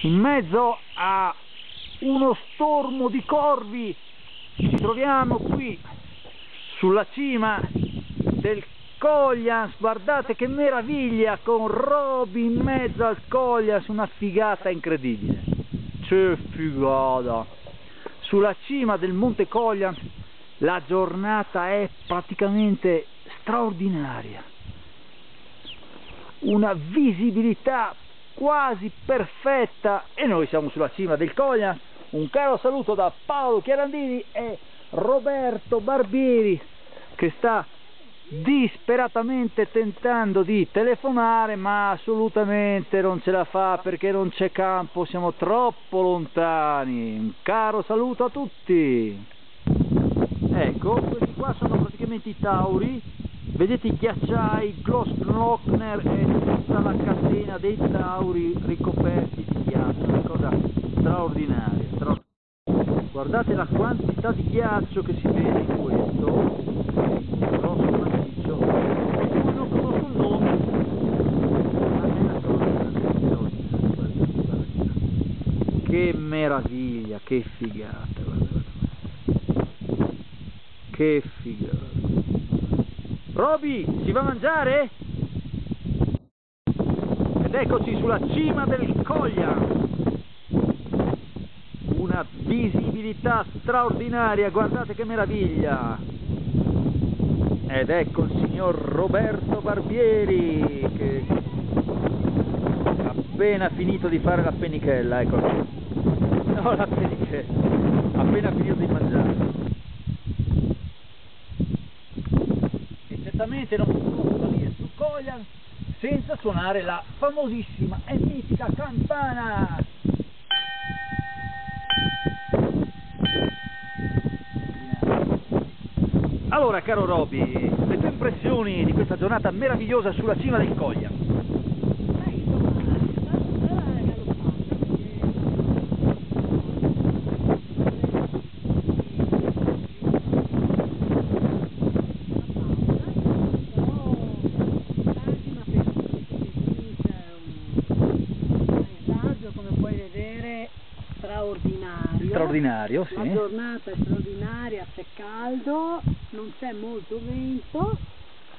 in mezzo a uno stormo di corvi ci troviamo qui sulla cima del Coglians. Guardate che meraviglia, con Roby in mezzo al Coglians, una figata incredibile. Che figata! Sulla cima del Monte Coglians la giornata è praticamente straordinaria, una visibilità quasi perfetta e noi siamo sulla cima del Coglians. Un caro saluto da Paolo Chiarandini e Roberto Barbieri, che sta disperatamente tentando di telefonare ma assolutamente non ce la fa perché non c'è campo, siamo troppo lontani. Un caro saluto a tutti. Ecco, questi qua sono praticamente i Tauri, vedete i ghiacciai, Glossglockner e tutta la catena dei Tauri ricoperti di ghiaccio, una cosa straordinaria. Guardate la quantità di ghiaccio che si vede in questo grosso massiccio, di cui non conosco il nome, ma è una cosa straordinaria. Che meraviglia, che figata, guarda. Che figata. Roby, si va a mangiare? Ed eccoci sulla cima del Coglians. Una visibilità straordinaria, guardate che meraviglia. Ed ecco il signor Roberto Barbieri che ha appena finito di fare la pennichella, ecco. No, la pennichella, appena finito di mangiare. E certamente non posso salire su Coglians senza suonare la famosissima e mitica campana. Allora, caro Roby, le tue impressioni di questa giornata meravigliosa sulla cima del Coglians? Come puoi vedere, straordinario, sì. La giornata è straordinaria, c'è caldo, non c'è molto vento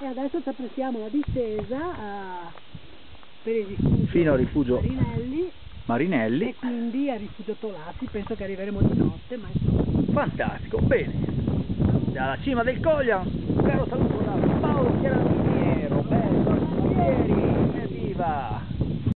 e adesso ci apprestiamo alla discesa per il rifugio fino al rifugio Marinelli e quindi al rifugio Tolassi. Penso che arriveremo di notte, ma insomma. Fantastico, bene. Dalla cima del Coglians un caro saluto da Paolo Chiarandini e Roberto Barbieri. Evviva!